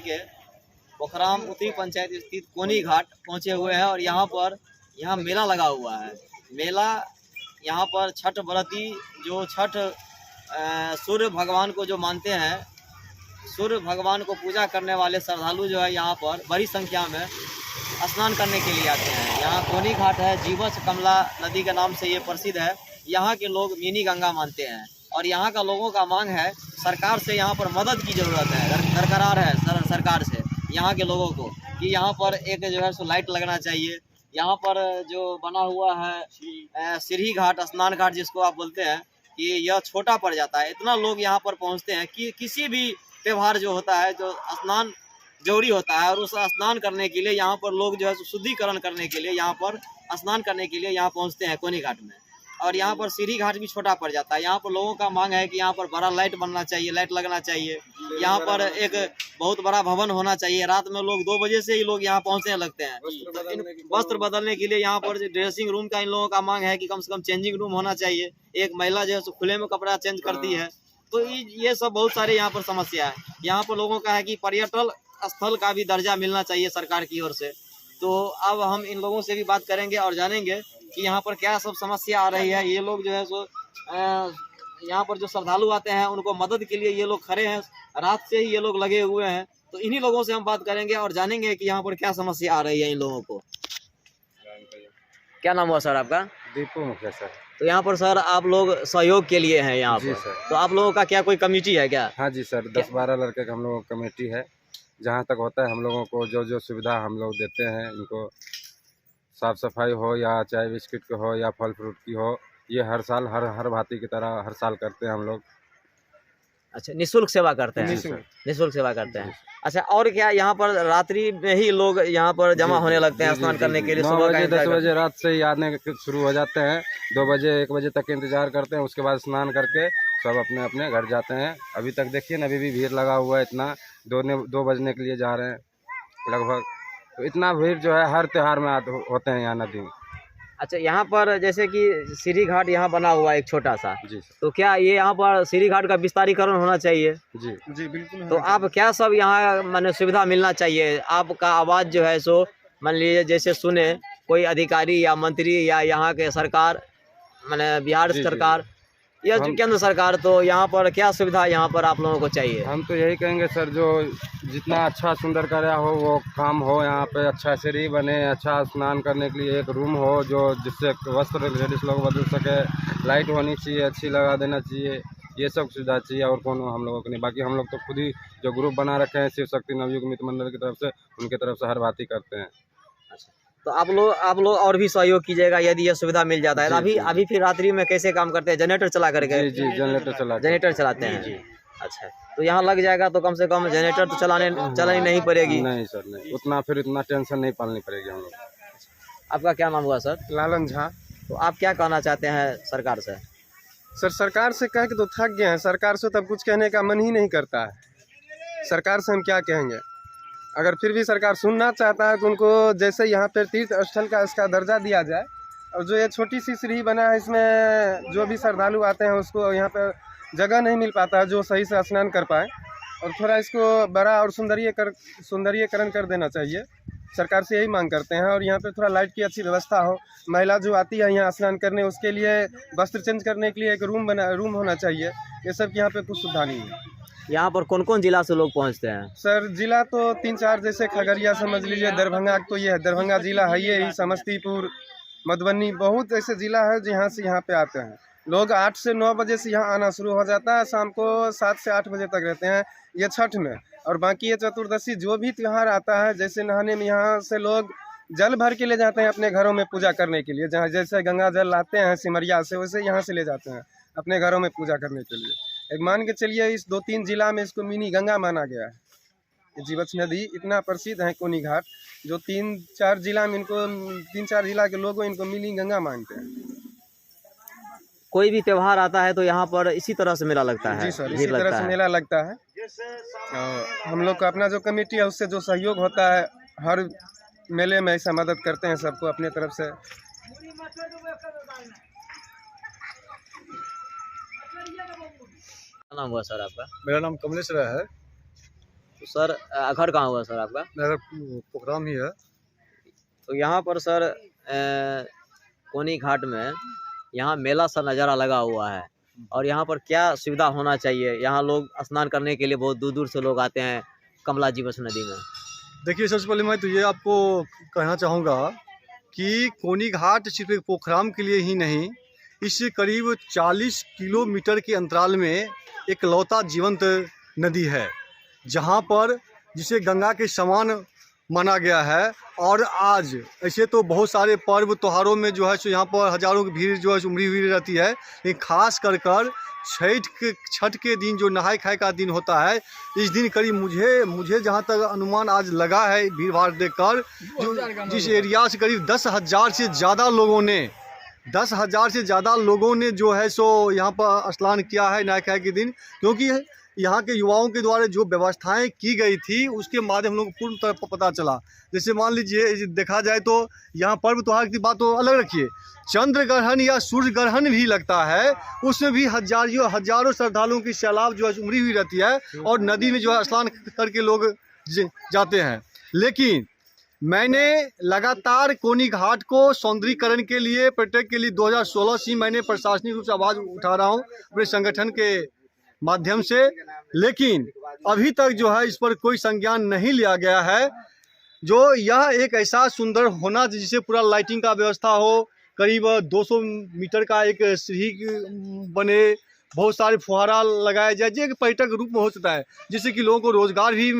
के पोखराम उत्तरी पंचायत स्थित कोनी घाट पहुंचे हुए हैं और यहाँ मेला लगा हुआ है। मेला यहाँ पर छठ व्रती जो छठ सूर्य भगवान को जो मानते हैं, सूर्य भगवान को पूजा करने वाले श्रद्धालु जो है यहाँ पर बड़ी संख्या में स्नान करने के लिए आते हैं। यहाँ कोनी घाट है, जीवछ कमला नदी के नाम से ये प्रसिद्ध है। यहाँ के लोग मिनी गंगा मानते हैं और यहाँ का लोगों का मांग है सरकार से यहाँ पर मदद की ज़रूरत है, दरकरार है सरकार से यहाँ के लोगों को कि यहाँ पर एक जो है सो लाइट लगना चाहिए। यहाँ पर जो बना हुआ है सीढ़ी घाट, स्नान घाट जिसको आप बोलते हैं, कि यह छोटा पड़ जाता है। इतना लोग यहाँ पर पहुँचते हैं कि किसी भी त्यौहार जो होता है, जो स्नान जरूरी होता है और उस स्नान करने के लिए यहाँ पर लोग जो है शुद्धिकरण करने के लिए यहाँ पर स्नान करने के लिए यहाँ पहुँचते हैं कोनी घाट में। और यहाँ पर सीढ़ी घाट भी छोटा पड़ जाता है। यहाँ पर लोगों का मांग है कि यहाँ पर बड़ा लाइट बनना चाहिए, लाइट लगना चाहिए। यहाँ पर एक बहुत बड़ा भवन होना चाहिए। रात में लोग 2 बजे से ही लोग यहाँ पहुँचने लगते हैं वस्त्र बदलने के लिए। यहाँ पर ड्रेसिंग रूम का इन लोगों का मांग है कि कम से कम चेंजिंग रूम होना चाहिए। एक महिला जो है खुले में कपड़ा चेंज करती है। तो ये सब बहुत सारे यहाँ पर समस्या है। यहाँ पर लोगों का है कि पर्यटन स्थल का भी दर्जा मिलना चाहिए सरकार की ओर से। तो अब हम इन लोगों से भी बात करेंगे और जानेंगे कि यहाँ पर क्या सब समस्या आ रही है। ये लोग जो है सो यहाँ पर जो श्रद्धालु आते हैं उनको मदद के लिए ये लोग खड़े हैं, रात से ही ये लोग लगे हुए हैं। तो इन्हीं लोगों से हम बात करेंगे और जानेंगे कि यहाँ पर क्या समस्या आ रही है इन लोगों को। क्या नाम हुआ सर आपका? दीपू मुखिया सर। तो यहाँ पर सर आप लोग सहयोग के लिए हैं यहाँ पर, तो आप लोगों का क्या कोई कमेटी है क्या? हाँ जी सर, 10-12 लड़के का हम लोगों की कमेटी है। जहाँ तक होता है हम लोगों को जो जो सुविधा हम लोग देते हैं, इनको साफ सफाई हो या चाय बिस्किट की हो या फल फ्रूट की हो, ये हर साल हर भांति की तरह हर साल करते हैं हम लोग। अच्छा, निःशुल्क सेवा करते हैं? निःशुल्क सेवा करते हैं। अच्छा, और क्या यहाँ पर रात्रि में ही लोग यहाँ पर जमा होने लगते हैं स्नान करने के लिए? 9 बजे 10 बजे रात से ही आने शुरू हो जाते हैं। 2 बजे 1 बजे तक इंतजार करते हैं, उसके बाद स्नान करके सब अपने अपने घर जाते हैं। अभी तक देखिए ना, अभी भी भीड़ लगा हुआ है इतना। 2 बजने के लिए जा रहे हैं लगभग। तो इतना भीड़ जो है हर त्यौहार में होते हैं यहाँ नदी में। अच्छा, यहाँ पर जैसे कि सीढ़ी घाट यहाँ बना हुआ है एक छोटा सा, जी तो क्या ये यहाँ पर सीढ़ी घाट का विस्तारीकरण होना चाहिए? जी जी बिल्कुल। तो आप क्या सब यहाँ माने सुविधा मिलना चाहिए? आपका आवाज़ जो है सो मान लीजिए जैसे सुने कोई अधिकारी या मंत्री या यहाँ के सरकार, माने बिहार सरकार या केंद्र सरकार, तो यहाँ पर क्या सुविधा यहाँ पर आप लोगों को चाहिए? हम तो यही कहेंगे सर, जो जितना अच्छा सुंदर कार्य हो वो काम हो। यहाँ पे अच्छा सीढ़ी बने, अच्छा स्नान करने के लिए एक रूम हो जो जिससे वस्त्र लेडीज लोग बदल सके, लाइट होनी चाहिए, अच्छी लगा देना चाहिए। ये सब सुविधा चाहिए और कौन हम लोगों को नहीं। बाकी हम लोग तो खुद ही जो ग्रुप बना रखे हैं शिव शक्ति नवयुग मित्र मंडल की तरफ से, उनकी तरफ से हर भांति करते हैं। तो आप लोग और भी सहयोग कीजिएगा यदि ये सुविधा मिल जाता है। अभी फिर रात्रि में कैसे काम करते हैं? जनरेटर चला करके? जी जनरेटर चलाते हैं। अच्छा, तो यहाँ लग जाएगा तो कम से कम जनरेटर तो चलानी नहीं पड़ेगी? नहीं सर नहीं, इतना टेंशन नहीं पालनी पड़ेगी हम लोग। आपका क्या नाम हुआ सर? लालन झा। तो आप क्या कहना चाहते हैं सरकार से? सर सरकार से कह के तो थक गए हैं। सरकार से तब कुछ कहने का मन ही नहीं करता है। सरकार से हम क्या कहेंगे? अगर फिर भी सरकार सुनना चाहता है तो उनको जैसे यहाँ पर तीर्थ स्थल का इसका दर्जा दिया जाए, और जो ये छोटी सी सीढ़ी बना है इसमें जो भी श्रद्धालु आते हैं उसको यहाँ पर जगह नहीं मिल पाता है जो सही से स्नान कर पाए, और थोड़ा इसको बड़ा और सुंदरीकरण कर देना चाहिए। सरकार से यही मांग करते हैं। और यहाँ पे थोड़ा लाइट की अच्छी व्यवस्था हो। महिला जो आती है यहाँ स्नान करने, उसके लिए वस्त्र चेंज करने के लिए एक रूम होना चाहिए। ये सब यहाँ पे कुछ सुविधा नहीं है। यहाँ पर कौन कौन जिला से लोग पहुँचते हैं? सर जिला तो 3-4, जैसे खगड़िया समझ लीजिए, दरभंगा तो ये है, दरभंगा जिला है ये ही, समस्तीपुर, मधुबनी, बहुत ऐसे जिला है जहाँ से यहाँ पे आते हैं लोग। 8 से 9 बजे से यहाँ आना शुरू हो जाता है, शाम को 7 से 8 बजे तक रहते हैं ये छठ में। और बाकी ये चतुर्दशी जो भी त्यौहार आता है, जैसे नहाने में यहाँ से लोग जल भर के ले जाते हैं अपने घरों में पूजा करने के लिए। जहाँ जैसे गंगा जल लाते हैं सिमरिया से, वैसे यहाँ से ले जाते हैं अपने घरों में पूजा करने के लिए। एक मान के चलिए इस 2-3 जिला में इसको मिनी गंगा माना गया है। जीवछ नदी इतना प्रसिद्ध है कोनी घाट, जो 3-4 जिला में इनको 3-4 जिला के लोग इनको मिनी गंगा मानते हैं। कोई भी त्योहार आता है तो यहाँ पर इसी तरह से मेला लगता है? जी सर, इसी तरह से मेला लगता है। हम लोग का अपना जो कमेटी है उससे जो सहयोग होता है, हर मेले में ऐसा मदद करते हैं सबको अपने तरफ से। क्या नाम हुआ सर आपका? मेरा नाम कमलेश है। तो सर घर कहाँ हुआ सर आपका? मेरा प्रोग्राम ही है। तो यहाँ पर सर कोनी घाट में यहाँ मेला सा नज़ारा लगा हुआ है और यहाँ पर क्या सुविधा होना चाहिए? यहाँ लोग स्नान करने के लिए बहुत दूर दूर से लोग आते हैं कमला जीवछ नदी में। देखिए, सबसे पहले मैं तो ये आपको कहना चाहूँगा कि कोनी घाट सिर्फ एक पोखराम के लिए ही नहीं, इससे करीब 40 किलोमीटर के अंतराल में एक लौता जीवंत नदी है, जहाँ पर जिसे गंगा के समान माना गया है। और आज ऐसे तो बहुत सारे पर्व त्योहारों में जो है सो यहाँ पर हज़ारों की भीड़ जो है उमड़ी हुई रहती है, लेकिन खास कर छठ के दिन जो नहाय खाए का दिन होता है, इस दिन करीब मुझे जहाँ तक अनुमान आज लगा है भीड़ भाड़ देखकर, जिस एरिया से करीब 10,000 से ज़्यादा लोगों ने जो है सो यहाँ पर स्नान किया है नहाय खाए के दिन। क्योंकि यहाँ के युवाओं के द्वारा जो व्यवस्थाएं की गई थी उसके माध्यम हम लोग को पूर्ण तरह पता चला। जैसे मान लीजिए देखा जाए तो यहाँ पर्व त्योहार की बात तो अलग रखिए, चंद्र ग्रहण या सूर्य ग्रहण भी लगता है, उसमें भी हजारों श्रद्धालुओं की सैलाब जो है उमड़ी हुई रहती है और नदी में जो है स्नान करके लोग जाते हैं। लेकिन मैंने लगातार कोनी घाट को सौंदर्यीकरण के लिए, पर्यटक के लिए 2016 से मैंने प्रशासनिक रूप से आवाज़ उठा रहा हूँ अपने संगठन के माध्यम से, लेकिन अभी तक जो है इस पर कोई संज्ञान नहीं लिया गया है। जो यह एक ऐसा सुंदर होना जिसे पूरा लाइटिंग का व्यवस्था हो, करीब 200 मीटर का एक सीढ़ी बने, बहुत सारे फुहारा लगाया जाए, जो एक पर्यटक रूप में हो सकता है, जिससे कि लोगों को रोजगार भी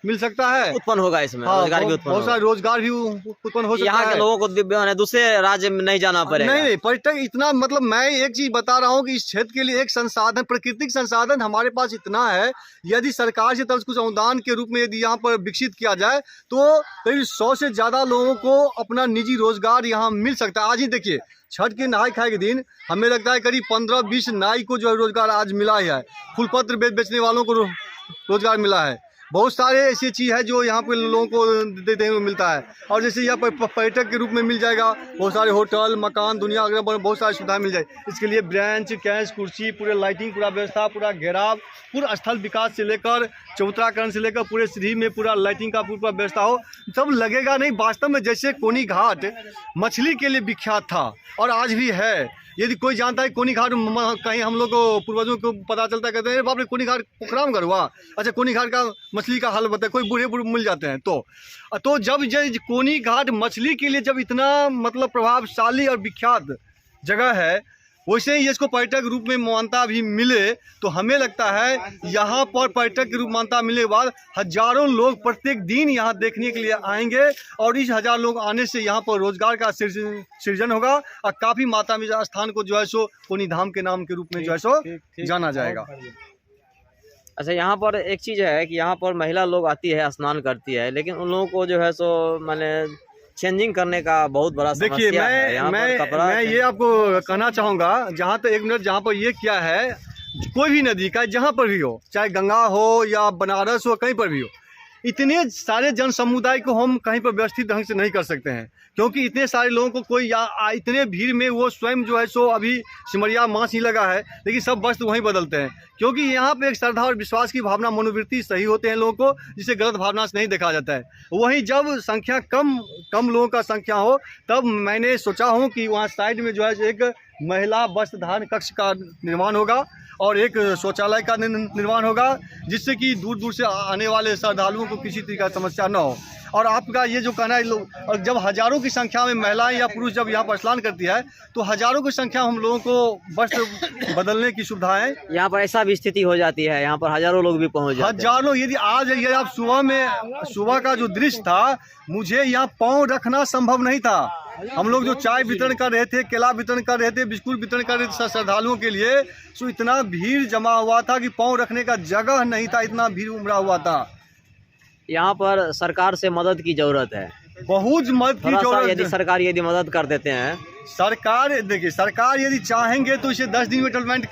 मिल सकता है, उत्पन्न होगा इसमें। हाँ, रोजगार भी उत्पन्न बहुत सारे रोजगार भी उत्पन्न हो सकता है। यहाँ के लोगों को दूसरे राज्य में नहीं जाना पड़ेगा। नहीं, पर्यटक इतना, मतलब मैं एक चीज बता रहा हूँ कि इस क्षेत्र के लिए एक संसाधन, प्राकृतिक संसाधन हमारे पास इतना है, यदि सरकार से तरफ कुछ अनुदान के रूप में यदि यहाँ पर विकसित किया जाए तो करीब 100 से ज़्यादा लोगों को अपना निजी रोजगार यहाँ मिल सकता है। आज ही देखिए, छठ के नहाय खाए के दिन हमें लगता है करीब 15-20 नाई को जो है रोजगार आज मिला ही है, फूलपत्र बेचने वालों को रोजगार मिला है, बहुत सारे ऐसी चीज़ है जो यहाँ पे लोगों को देने को मिलता है। और जैसे यहाँ पर पर्यटक के रूप में मिल जाएगा, बहुत सारे होटल, मकान, दुनिया वगैरह बहुत सारी सुविधाएं मिल जाए। इसके लिए ब्रेंच, कैंच, कुर्सी, पूरे लाइटिंग, पूरा व्यवस्था, पूरा घेराव, पूरा स्थल विकास से लेकर चबूतराकरण से लेकर पूरे सीढ़ी में पूरा लाइटिंग का पूरा व्यवस्था हो, सब लगेगा नहीं। वास्तव में जैसे कोनी घाट मछली के लिए विख्यात था और आज भी है, यदि कोई जानता है कोनी घाट, कहीं हम लोग को पूर्वजों को पता चलता है, कहते हैं बाप रे कोनी घाट पोखराम घर हुआ, अच्छा कोनी घाट का मछली का हाल बताए, कोई बूढ़े मिल जाते हैं। तो जब कोनी घाट मछली के लिए जब इतना मतलब प्रभावशाली और विख्यात जगह है, वैसे ही इसको पर्यटक रूप में मान्यता भी मिले, तो हमें लगता है यहाँ पर पर्यटक के रूप में मान्यता मिलने के बाद हजारों लोग प्रत्येक दिन यहाँ देखने के लिए आएंगे और इस 1000 लोग आने से यहाँ पर रोजगार का सृजन होगा और काफ़ी मात्रा में स्थान को जो है सो कोनी धाम के नाम के रूप में जो है सो जाना जाएगा। अच्छा, यहाँ पर एक चीज़ है कि यहाँ पर महिला लोग आती है, स्नान करती है, लेकिन उन लोगों को जो है सो मैंने चेंजिंग करने का बहुत बड़ा देखिए, मैं ये आपको कहना चाहूँगा, जहाँ तक 1 मिनट, जहाँ पर ये क्या है, कोई भी नदी का जहाँ पर भी हो, चाहे गंगा हो या बनारस हो, कहीं पर भी हो, इतने सारे जन समुदाय को हम कहीं पर व्यवस्थित ढंग से नहीं कर सकते हैं, क्योंकि इतने सारे लोगों को कोई इतने भीड़ में वो स्वयं जो है सो अभी सिमरिया मास ही लगा है, लेकिन सब वस्त्र वहीं बदलते हैं, क्योंकि यहाँ पे एक श्रद्धा और विश्वास की भावना, मनोवृत्ति सही होते हैं लोगों को, जिसे गलत भावना से नहीं देखा जाता है। वहीं जब संख्या कम लोगों का संख्या हो, तब मैंने सोचा हूँ कि वहाँ साइड में जो है एक महिला वस्त्र धारण कक्ष का निर्माण होगा और एक शौचालय का निर्माण होगा, जिससे कि दूर दूर से आने वाले श्रद्धालुओं को किसी तरह की समस्या न हो। और आपका ये जो कहना है, और जब हजारों की संख्या में महिलाएं या पुरुष जब यहाँ पर स्नान करती है, तो हजारों की संख्या हम लोगों को वस्त्र बदलने की सुविधाएं, यहाँ पर ऐसा भी स्थिति हो जाती है, यहाँ पर हजारों लोग भी पहुँच जाते हैं। हजारों, यदि आज ये आप सुबह का जो दृश्य था, मुझे यहाँ पाँव रखना संभव नहीं था। हम लोग जो चाय वितरण कर रहे थे, केला वितरण कर रहे थे, बिस्कुट वितरण कर रहे थे श्रद्धालुओं के लिए, सो इतना भीड़ जमा हुआ था कि पाँव रखने का जगह नहीं था, इतना भीड़ उमड़ा हुआ था। यहाँ पर सरकार से मदद की जरूरत है, बहुत मदद की जरूरत है। यदि सरकार मदद कर देते हैं, सरकार देखिए, सरकार यदि चाहेंगे तो इसे 10 दिन में डेवलपमेंट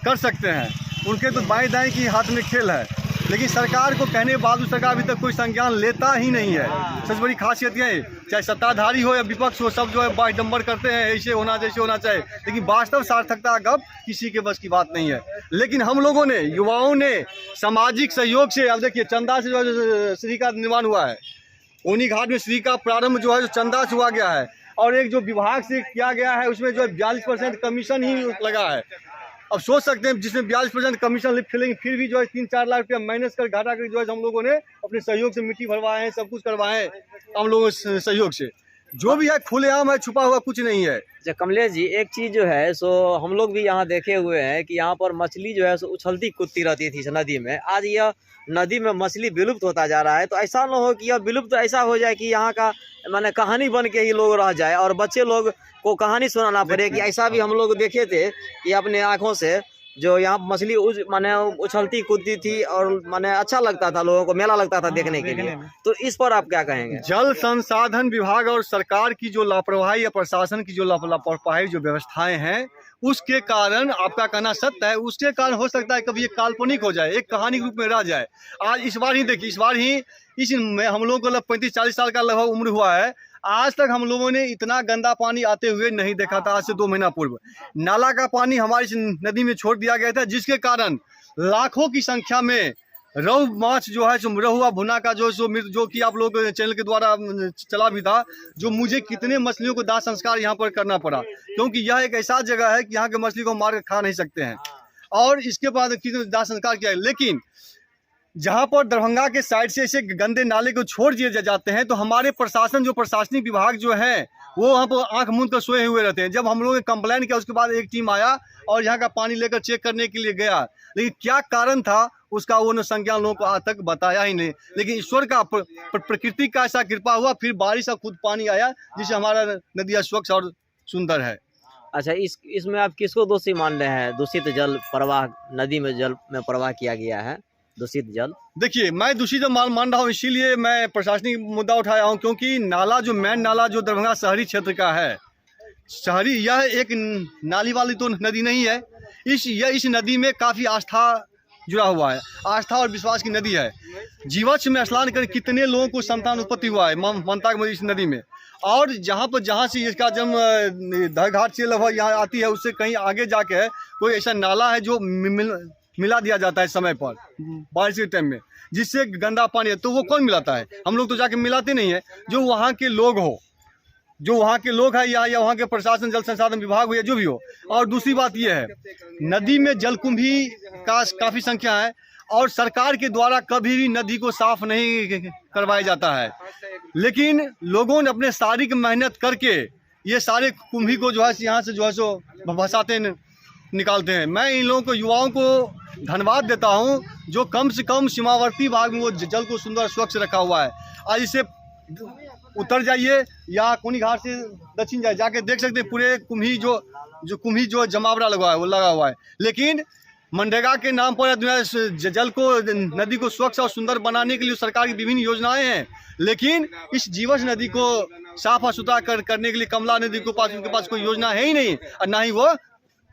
कर सकते हैं, उनके तो बाएं दाएं की हाथ में खेल है। लेकिन सरकार को कहने के बाद सरकार अभी तक कोई संज्ञान लेता ही नहीं है। सबसे बड़ी खासियत यह है, चाहे सत्ताधारी हो या विपक्ष हो, सब जो है बाइडम्बर करते हैं, ऐसे होना जैसे होना चाहिए, लेकिन वास्तव सार्थकता का किसी के बस की बात नहीं है। लेकिन हम लोगों ने, युवाओं ने सामाजिक सहयोग से, अब देखिए चंदा से जो श्री का निर्माण हुआ है, ओनी घाट में श्री का प्रारंभ जो है जो चंदा से हुआ गया है, और एक जो विभाग से किया गया है उसमें जो 42% कमीशन ही लगा है। अब सोच सकते हैं जिसमें 42% कमीशन लेंगे, फिर भी जो है 3-4 लाख रुपया माइनस कर घाटा कर जो है हम लोगों ने अपने सहयोग से मिट्टी भरवाए हैं, सब कुछ करवाए हैं हम लोगों के सहयोग से। जो भी है खुलेआम है, छुपा हुआ कुछ नहीं है। अच्छा कमलेश जी, एक चीज़ जो है सो हम लोग भी यहाँ देखे हुए हैं कि यहाँ पर मछली जो है सो उछलती कूदती रहती थी इस नदी में। आज यह नदी में मछली विलुप्त होता जा रहा है, तो ऐसा न हो कि यह विलुप्त ऐसा हो जाए कि यहाँ का माने कहानी बन के ही लोग रह जाए और बच्चे लोग को कहानी सुनाना पड़े कि ऐसा भी हम लोग देखे थे कि अपने आँखों से जो यहाँ मछली माने उछलती कूदती थी और माने अच्छा लगता था, लोगों को मेला लगता था देखने के लिए। तो इस पर आप क्या कहेंगे? जल संसाधन विभाग और सरकार की जो लापरवाही या प्रशासन की जो लापरवाही जो व्यवस्थाएं हैं, उसके कारण आपका कहना सत्य है, उसके कारण हो सकता है कभी ये काल्पनिक हो जाए, एक कहानी के रूप में रह जाए। आज इस बार ही देखिए, इस बार ही इसमें हम लोगों को 35-40 साल का लगभग उम्र हुआ है, आज तक हम लोगों ने इतना गंदा पानी आते हुए नहीं देखा था। आज से 2 महीना पूर्व नाला का पानी हमारी नदी में छोड़ दिया गया था, जिसके कारण लाखों की संख्या में रोहू माछ जो है, रोहुआ भुना का जो कि आप लोग चैनल के द्वारा चला भी था, जो मुझे कितने मछलियों को दाह संस्कार यहाँ पर करना पड़ा, क्योंकि यह एक ऐसा जगह है कि यहाँ के मछली को मार कर खा नहीं सकते हैं। और इसके बाद दाह संस्कार किया, लेकिन जहाँ पर दरभंगा के साइड से ऐसे गंदे नाले को छोड़ दिए जाते हैं, तो हमारे प्रशासन जो प्रशासनिक विभाग जो है वो वहाँ पर आंख मूंद कर सोए हुए रहते हैं। जब हम लोगों ने कंप्लेन किया, उसके बाद एक टीम आया और यहाँ का पानी लेकर चेक करने के लिए गया, लेकिन क्या कारण था उसका वो संज्ञान लोगों को आज तक बताया ही नहीं। लेकिन ईश्वर का प्रकृति का ऐसा कृपा हुआ, फिर बारिश का खुद पानी आया, जिससे हमारा नदियाँ स्वच्छ और सुंदर है। अच्छा, इसमें आप किसको दोषी मान रहे हैं? दूषित जल प्रवाह, नदी में जल में प्रवाह किया गया है, दूषित जल। देखिए, मैं दूषित जल मान रहा हूँ, इसीलिए मैं प्रशासनिक मुद्दा उठाया हूँ, क्योंकि नाला जो मेन नाला जो दरभंगा शहरी क्षेत्र का है, शहरी, यह एक नाली वाली तो नदी नहीं है। इस नदी में काफ़ी आस्था जुड़ा हुआ है, आस्था और विश्वास की नदी है। जीवछ में स्नान कर कितने लोगों को संतान उत्पत्ति हुआ है मनता इस नदी में। और जहाँ से इसका जन्म दरघाट से लगभग यहाँ आती है, उससे कहीं आगे जाके कोई ऐसा नाला है जो मिला दिया जाता है समय पर बारिश के टाइम में, जिससे गंदा पानी है। तो वो कौन मिलाता है? हम लोग तो जाके मिलाते नहीं है, जो वहाँ के लोग हो, जो वहाँ के लोग हैं या वहाँ के प्रशासन, जल संसाधन विभाग हो या जो भी हो। और दूसरी बात यह है, नदी में जलकुंभी का काफ़ी संख्या है और सरकार के द्वारा कभी भी नदी को साफ नहीं करवाया जाता है, लेकिन लोगों ने अपने शारीरिक मेहनत करके ये सारे कुंभी को जो है यहाँ से जो है सो भसाते निकालते हैं। मैं इन लोगों को, युवाओं को धन्यवाद देता हूँ, जो कम से कम सीमावर्ती भाग में वो जल को सुंदर स्वच्छ रखा हुआ है। आज इसे उतर जाइए या कोनी घाट से दक्षिण जाए, जाके देख सकते हैं पूरे कुम्ही जो जमावड़ा लगा हुआ है। लेकिन मनरेगा के नाम पर जल को, नदी को स्वच्छ और सुंदर बनाने के लिए सरकार की विभिन्न योजनाएं हैं, लेकिन इस जीवछ नदी को साफ और सुथरा करने के लिए कमला नदी को उनके पास कोई योजना है ही नहीं, और ना ही वो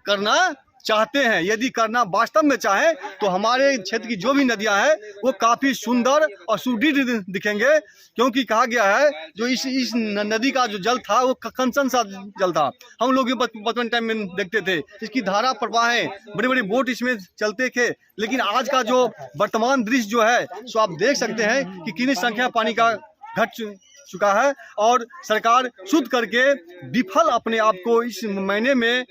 करना चाहते हैं। यदि करना वास्तव में चाहे तो हमारे क्षेत्र की जो भी नदियां हैं वो काफ़ी सुंदर और सुदृढ़ दिखेंगे, क्योंकि कहा गया है जो इस नदी का जो जल था वो कंचन सा जल था। हम लोग बचपन टाइम में देखते थे, इसकी धारा प्रवाहें, बड़े बड़े बोट इसमें चलते थे। लेकिन आज का जो वर्तमान दृश्य जो है सो आप देख सकते हैं कि कितनी संख्या पानी का घट चुका है, और सरकार शुद्ध करके विफल, अपने आप को इस महीने में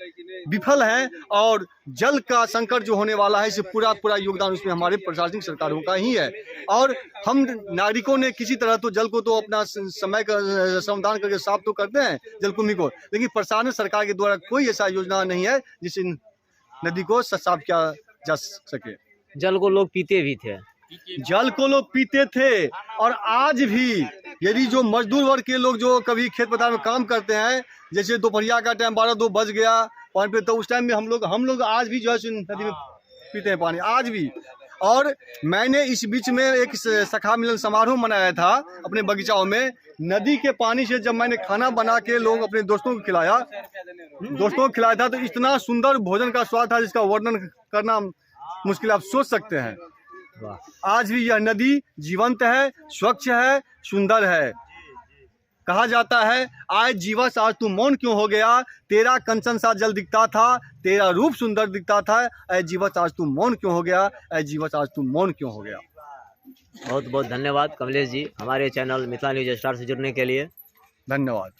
विफल है, और जल का संकट जो होने वाला है, इसे पूरा योगदान उसमें हमारे प्रशासनिक सरकारों का ही है। और हम नागरिकों ने किसी तरह तो जल को तो अपना समय का समाधान करके साफ तो करते हैं जलकुंभी को, लेकिन प्रशासन सरकार के द्वारा कोई ऐसा योजना नहीं है जिससे नदी को साफ किया जा सके। जल को लोग पीते भी थे, जल को लोग पीते थे, और आज भी यदि जो मजदूर वर्ग के लोग जो कभी खेत पथार में काम करते हैं, जैसे दोपहरिया का टाइम 12-2 बज गया पानी पे, तो उस टाइम में हम लोग आज भी जो है नदी में पीते हैं पानी, आज भी। और मैंने इस बीच में एक सखा मिलन समारोह मनाया था अपने बगीचाओं में। नदी के पानी से जब मैंने खाना बना के लोग अपने दोस्तों को खिलाया था, तो इतना सुंदर भोजन का स्वाद था जिसका वर्णन करना मुश्किल, आप सोच सकते हैं। आज भी यह नदी जीवंत है, स्वच्छ है, सुंदर है। कहा जाता है आए जीवस आज तू मौन क्यों हो गया, तेरा कंचन सा जल दिखता था, तेरा रूप सुंदर दिखता था, ऐ जीवस आज तू मौन क्यों हो गया, ऐ जीवस आज तू मौन क्यों हो गया। बहुत बहुत धन्यवाद कमलेश जी हमारे चैनल मिथिला न्यूज स्टार से जुड़ने के लिए। धन्यवाद।